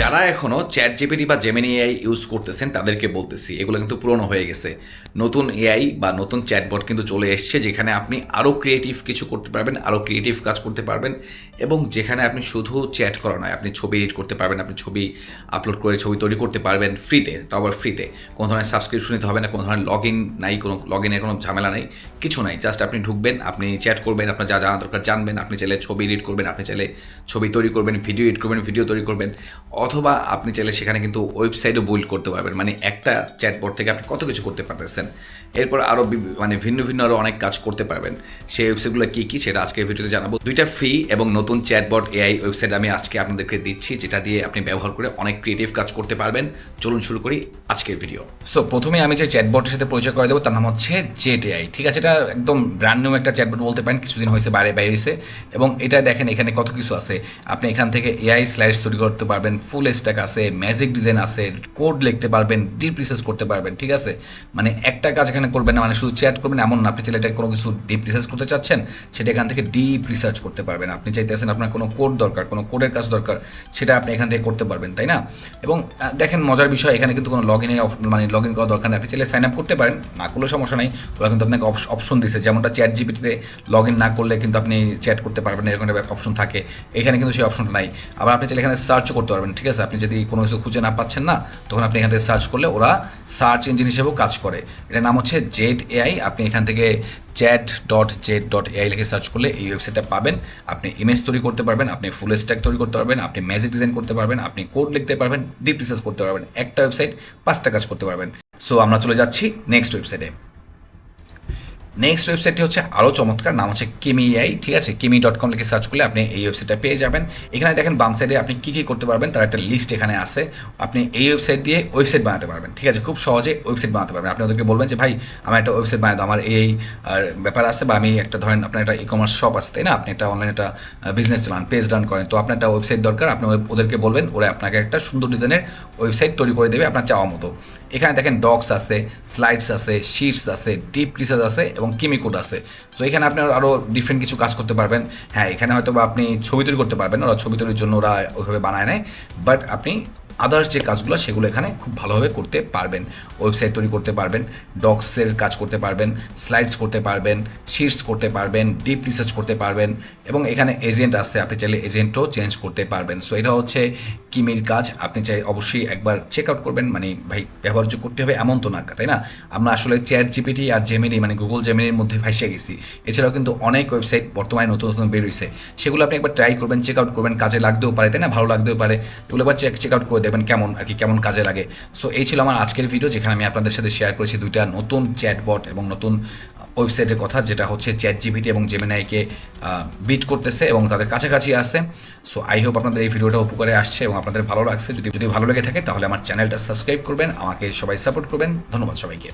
যারা এখনও chat GPT বা জেমিনি এআই ইউজ করতেছেন তাদেরকে বলতেছি এগুলো কিন্তু পুরনো হয়ে গেছে। নতুন এআই বা নতুন চ্যাটবট কিন্তু চলে এসছে, যেখানে আপনি আরও ক্রিয়েটিভ কিছু করতে পারবেন, আরও ক্রিয়েটিভ কাজ করতে পারবেন, এবং যেখানে আপনি শুধু চ্যাট করা নয়, আপনি ছবি এডিট করতে পারবেন, আপনি ছবি আপলোড করে ছবি তৈরি করতে পারবেন ফ্রিতে, তাও আবার ফ্রিতে। কোনো ধরনের সাবস্ক্রিপশন নিতে হবে না, কোনো ধরনের লগ ইন নাই, কোনো লগ ইনের কোনো ঝামেলা নাই, কিছু নাই। জাস্ট আপনি ঢুকবেন, আপনি চ্যাট করবেন, আপনার যা জানা দরকার জানবেন, আপনি চাইলে ছবি এডিট করবেন, আপনি চাইলে ছবি তৈরি করবেন, ভিডিও এডিট করবেন, ভিডিও তৈরি করবেন, অথবা আপনি চাইলে সেখানে কিন্তু ওয়েবসাইটও বিল্ড করতে পারবেন। মানে একটা চ্যাটবট থেকে আপনি কত কিছু করতে পারতেছেন। এরপর আরও মানে ভিন্ন ভিন্ন আরও অনেক কাজ করতে পারবেন। সেই ওয়েবসাইটগুলো কী কী সেটা আজকের ভিডিওতে জানাবো। দুইটা ফ্রি এবং নতুন চ্যাটবট এআই ওয়েবসাইট আমি আজকে আপনাদেরকে দিচ্ছি, যেটা দিয়ে আপনি ব্যবহার করে অনেক ক্রিয়েটিভ কাজ করতে পারবেন। চলুন শুরু করি আজকের ভিডিও। সো প্রথমে আমি যে চ্যাটবটের সাথে পরিচয় করে দেবো তার নাম হচ্ছে জেট এআই। ঠিক আছে, এটা একদম ব্র্যান্ড নিউ একটা চ্যাটবট বলতে পারেন, কিছুদিন হয়েছে বাইরেছে। এবং এটা দেখেন এখানে কত কিছু আছে। আপনি এখান থেকে এআই স্লাইডস তৈরি করতে পারবেন, ফুল স্ট্যাক আছে, ম্যাজিক ডিজাইন আছে, কোড লিখতে পারবেন, ডিপ রিসার্চ করতে পারবেন। ঠিক আছে, মানে একটা কাজ এখানে করবেন না, মানে শুধু চ্যাট করবেন এমন না। আপনি চাইলে এটা কোনো কিছু ডিপ রিসার্চ করতে চাচ্ছেন, সেটা এখান থেকে ডিপ রিসার্চ করতে পারবেন। আপনি চাইতেছেন আপনার কোনো কোড দরকার, কোনো কোডের কাজ দরকার, সেটা আপনি এখান থেকে করতে পারবেন, তাই না? এবং দেখেন মজার বিষয়, এখানে কিন্তু কোনো লগ ইন করার দরকার নেই। আপনি চাইলে সাইন আপ করতে পারেন, না করলেও সমস্যা নেই। ওরা কিন্তু আপনাকে অপশন দিচ্ছে, যেমনটা চ্যাট জিপিটিতে লগ ইন না করলে কিন্তু আপনি চ্যাট করতে পারবেন, এরকম একটা অপশন থাকে। এখানে কিন্তু সেই অপশনটা নাই। আবার আপনি চাইলে এখানে সার্চও করতে পারবেন। ঠিক আছে, আপনি যদি কোনো কিছু খুঁজে না পাচ্ছেন না, তখন আপনি এখান থেকে সার্চ করলে ওরা সার্চ ইঞ্জিন হিসেবেও কাজ করে। এটার নাম হচ্ছে জেট এআই। আপনি এখান থেকে chat.jet.ai লিখে সার্চ করলে এই ওয়েবসাইটটা পাবেন। আপনি ইমেজ তৈরি করতে পারবেন, আপনি ফুল স্ট্যাক তৈরি করতে পারবেন, আপনি ম্যাজিক ডিজাইন করতে পারবেন, আপনি কোড লিখতে পারবেন, ডিপ রিসার্চ করতে পারবেন। একটা ওয়েবসাইট 5টা কাজ করতে পারবেন। সো আমরা চলে যাচ্ছি নেক্সট ওয়েবসাইটে। নেক্সট ওয়েবসাইটটি হচ্ছে আরও চমৎকার, নাম হচ্ছে কিমি এআই। ঠিক আছে, kimi.com লিখে সার্চ করলে আপনি এই ওয়েবসাইটটা পেয়ে যাবেন। এখানে দেখেন বাম সাইডে আপনি কী কী করতে পারবেন তার একটা লিস্ট এখানে আছে। আপনি এই ওয়েবসাইট দিয়ে ওয়েবসাইট বানাতে পারবেন। ঠিক আছে, খুব সহজে ওয়েবসাইট বানাতে পারবেন। আপনি ওদেরকে বলবেন যে ভাই আমার একটা ওয়েবসাইট বানাতে, আমার এই ব্যাপার আছে, বা আমি একটা ধরেন আপনার একটা ই কমার্স শপ আছে, তাই না? আপনি একটা অনলাইনে একটা বিজনেস চালান, পেজ রান করেন, তো আপনার একটা ওয়েবসাইট দরকার। আপনি ওদেরকে বলবেন, ওরা আপনাকে একটা সুন্দর ডিজাইনের ওয়েবসাইট তৈরি করে দেবে আপনার চাওয়া মতো। এখানে দেখেন ডক্স আছে, স্লাইডস আছে, শিটস আছে, ডিপ রিসার্চ আছে এবং কিমি কোড আছে। সো এখানে আপনি আরও ডিফারেন্ট কিছু কাজ করতে পারবেন। হ্যাঁ, এখানে হয়তো বা আপনি ছবি তৈরি করতে পারবেন, ওরা ছবি তৈরির জন্য ওরা ওইভাবে বানায় নেয়, বাট আপনি আদার্স যে কাজগুলো সেগুলো এখানে খুব ভালোভাবে করতে পারবেন। ওয়েবসাইট তৈরি করতে পারবেন, ডক্সের কাজ করতে পারবেন, স্লাইডস করতে পারবেন, শিটস করতে পারবেন, ডিপ রিসার্চ করতে পারবেন, এবং এখানে এজেন্ট আছে, আপনি চাইলে এজেন্টও চেঞ্জ করতে পারবেন। সো এটা হচ্ছে কিমির কাজ। আপনি চাই অবশ্যই একবার চেক আউট করবেন। মানে ভাই ব্যবহার্য করতে হবে এমন তো না, তাই না? আমরা আসলে চ্যাট জিপিটি আর জেমিনি মানে গুগল জেমিনির মধ্যে ফাঁসে গেছি। এছাড়াও কিন্তু অনেক ওয়েবসাইট বর্তমানে নতুন নতুন বেরোইছে, সেগুলো আপনি একবার ট্রাই করবেন, চেক আউট করবেন, কাজে লাগতেও পারে, তাই না? ভালো লাগতেও পারে। এগুলো একবার চেক আউট করে দেবেন কেমন আর কি, কেমন কাজে লাগে। সো এই ছিল আমার আজকের ভিডিও, যেখানে আমি আপনাদের সাথে শেয়ার করেছি দুইটা নতুন চ্যাটবট এবং নতুন ওয়েবসাইটের কথা, যেটা হচ্ছে চ্যাট জিপিটি এবং জেমিনাইকে বিট করতেছে এবং তাদের কাছাকাছি আসে। সো আই হোপ আপনাদের এই ভিডিওটা উপকারে আসছে এবং আপনাদের ভালো লাগছে। যদি ভালো লেগে থাকে তাহলে আমার চ্যানেলটা সাবস্ক্রাইব করবেন, আমাকে সবাই সাপোর্ট করবেন। ধন্যবাদ সবাইকে।